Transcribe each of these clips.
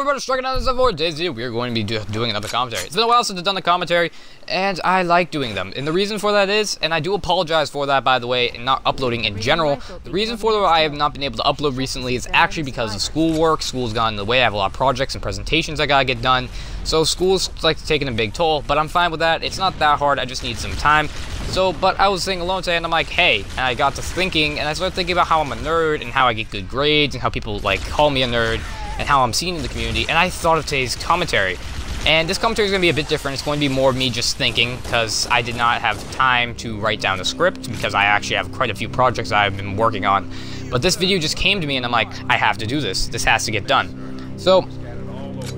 everybody, striking out this for today's video. We are going to be doing another commentary. It's been a while since I've done the commentary, and I like doing them. And the reason for that is, and I do apologize for that, by the way, and not uploading in general. The reason for that I have not been able to upload recently is actually because of schoolwork. School's gotten in the way. I have a lot of projects and presentations I gotta get done. So school's like taking a big toll, but I'm fine with that. It's not that hard. I just need some time. So, but I was sitting alone today, and I'm like, hey, and I got to thinking, and I started thinking about how I'm a nerd, and how I get good grades, and how people, like, call me a nerd, and how I'm seen in the community, and I thought of today's commentary. And this commentary is going to be a bit different. It's going to be more of me just thinking, because I did not have time to write down the script, because I actually have quite a few projects I've been working on. But this video just came to me, and I'm like, I have to do this. This has to get done. So,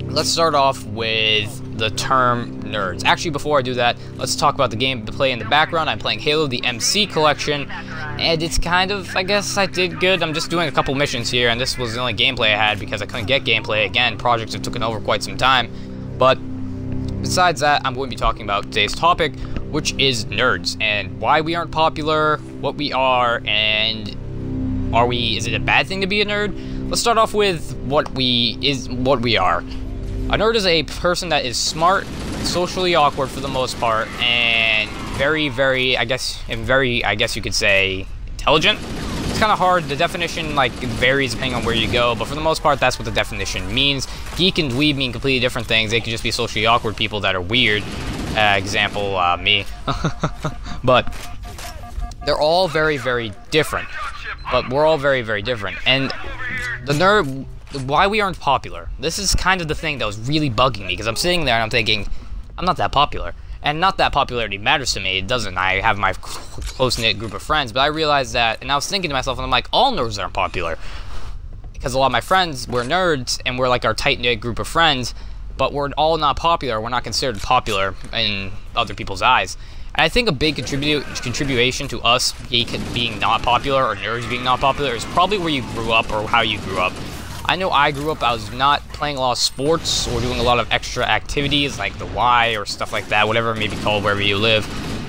let's start off with the term nerds. Actually, before I do that, let's talk about the game to play in the background. I'm playing Halo, the MC collection, and it's kind of, I guess I did good. I'm just doing a couple missions here, and this was the only gameplay I had because I couldn't get gameplay. Again, projects have taken over quite some time. But besides that, I'm going to be talking about today's topic, which is nerds, and why we aren't popular, what we are, and is it a bad thing to be a nerd? Let's start off with what we are. A nerd is a person that is smart, socially awkward for the most part, and very, I guess you could say, intelligent. It's kind of hard. The definition, like, varies depending on where you go, but for the most part, that's what the definition means. Geek and dweeb mean completely different things. They could just be socially awkward people that are weird. Example, me. But they're all very different. But we're all very different. And the nerd... why we aren't popular. This is kind of the thing that was really bugging me, because I'm sitting there and I'm thinking, I'm not that popular. And not that popularity matters to me. It doesn't. I have my close-knit group of friends, but I realized that, and I was thinking to myself, and I'm like, all nerds aren't popular. Because a lot of my friends, we're nerds, and we're like our tight-knit group of friends, but we're all not popular. We're not considered popular in other people's eyes. And I think a big contribution to us being not popular, or nerds being not popular, is probably where you grew up or how you grew up. I know I grew up, I was not playing a lot of sports or doing a lot of extra activities like the Y or stuff like that, whatever it may be called wherever you live.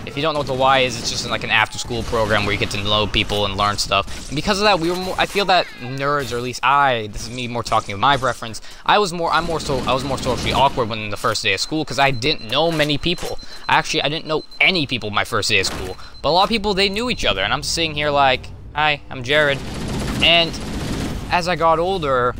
If you don't know what the Y is, it's just like an after-school program where you get to know people and learn stuff. And because of that, I feel that nerds, or at least this is me more talking of my preference, I was more socially awkward when the first day of school, because I didn't know many people. I didn't know any people my first day of school. But a lot of people, they knew each other, and I'm sitting here like, hi, I'm Jared. And as I got older,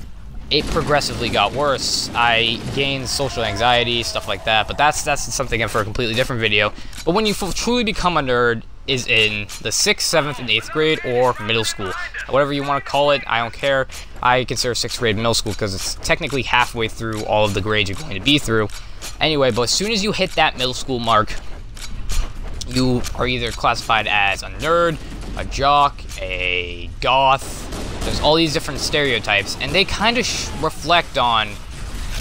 it progressively got worse. I gained social anxiety, stuff like that, but that's something for a completely different video. But when you truly become a nerd is in the 6th, 7th, and 8th grade, or middle school. Whatever you want to call it, I don't care. I consider 6th grade middle school because it's technically halfway through all of the grades you're going to be through. Anyway, but as soon as you hit that middle school mark, you are either classified as a nerd, a jock, a goth. There's all these different stereotypes, and they kind of reflect on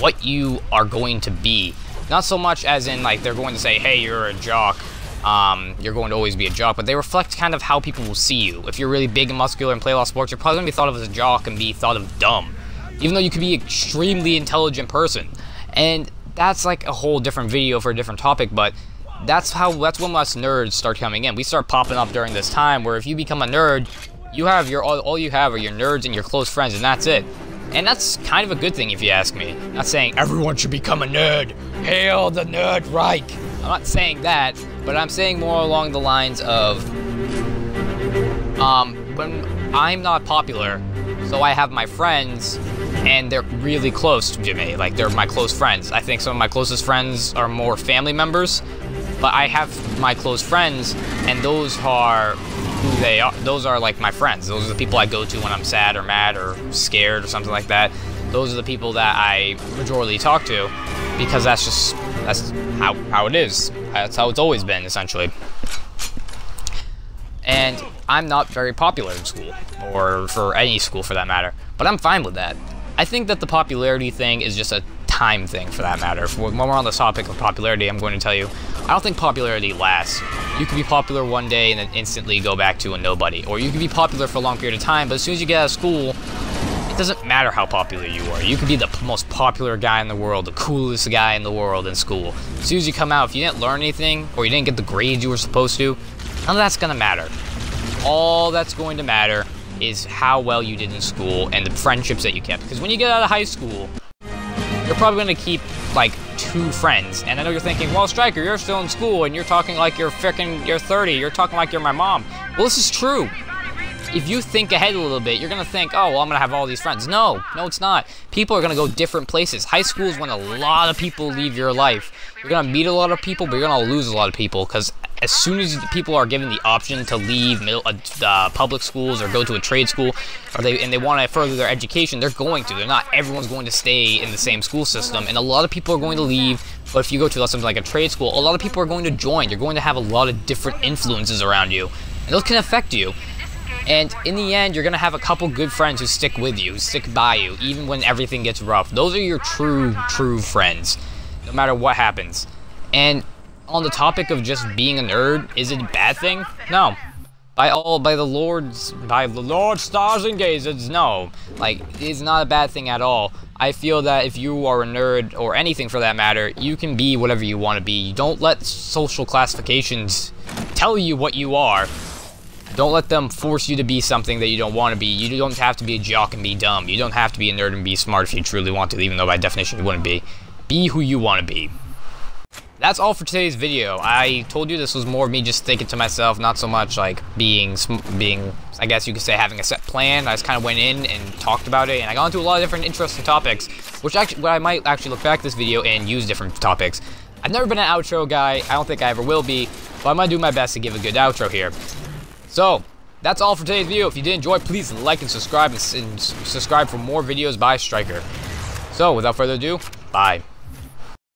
what you are going to be. Not so much as in, like, they're going to say, hey, you're a jock, you're going to always be a jock, but they reflect kind of how people will see you. If you're really big and muscular and play a lot of sports, you're probably going to be thought of as a jock and be thought of dumb, even though you could be an extremely intelligent person. And that's like a whole different video for a different topic, but that's when us nerds start coming in. We start popping up during this time where if you become a nerd, all you have are your nerds and your close friends, and that's it. And that's kind of a good thing if you ask me. I'm not saying everyone should become a nerd. Hail the Nerd Reich. I'm not saying that, but I'm saying more along the lines of, when I'm not popular, so I have my friends, and they're really close to me. Like, they're my close friends. I think some of my closest friends are more family members, but I have my close friends, and those are who they are. Those are like my friends. Those are the people I go to when I'm sad or mad or scared or something like that. Those are the people that I majorly talk to, because that's how it is. That's how it's always been, essentially. And I'm not very popular in school, or for any school for that matter, but I'm fine with that. I think that the popularity thing is just a time thing, for that matter. When we're on the topic of popularity, I'm going to tell you, I don't think popularity lasts. You can be popular one day and then instantly go back to a nobody. Or you can be popular for a long period of time, but as soon as you get out of school, it doesn't matter how popular you are. You could be the most popular guy in the world, the coolest guy in the world in school. As soon as you come out, if you didn't learn anything, or you didn't get the grades you were supposed to, none of that's gonna matter. All that's going to matter is how well you did in school and the friendships that you kept. Because when you get out of high school, you're probably going to keep like 2 friends. And I know you're thinking, well, Striker, you're still in school and you're talking like you're 30. You're talking like you're my mom. Well, this is true. If you think ahead a little bit, you're going to think, oh, well, I'm going to have all these friends. No, it's not. People are going to go different places. High school is when a lot of people leave your life. You're going to meet a lot of people, but you're going to lose a lot of people, because as soon as people are given the option to leave public schools or go to a trade school, and they want to further their education, they're going to. Everyone's going to stay in the same school system, and a lot of people are going to leave. But if you go to something like a trade school, a lot of people are going to join. You're going to have a lot of different influences around you, and those can affect you. And in the end, you're going to have a couple good friends who stick with you, stick by you, even when everything gets rough. Those are your true friends, no matter what happens. And on the topic of just being a nerd, is it a bad thing? No. By the Lord's stars and gazes, no. Like, it's not a bad thing at all. I feel that if you are a nerd, or anything for that matter, you can be whatever you want to be. Don't let social classifications tell you what you are. Don't let them force you to be something that you don't want to be. You don't have to be a jock and be dumb. You don't have to be a nerd and be smart if you truly want to, even though by definition you wouldn't be. Be who you want to be. That's all for today's video. I told you this was more of me just thinking to myself, not so much like being, I guess you could say, having a set plan. I just kind of went in and talked about it, and I got into a lot of different interesting topics, which I might actually look back at this video and use different topics. I've never been an outro guy. I don't think I ever will be, but I'm going to do my best to give a good outro here. So, that's all for today's video. If you did enjoy, please like and subscribe, and subscribe for more videos by Striker. So, without further ado, bye.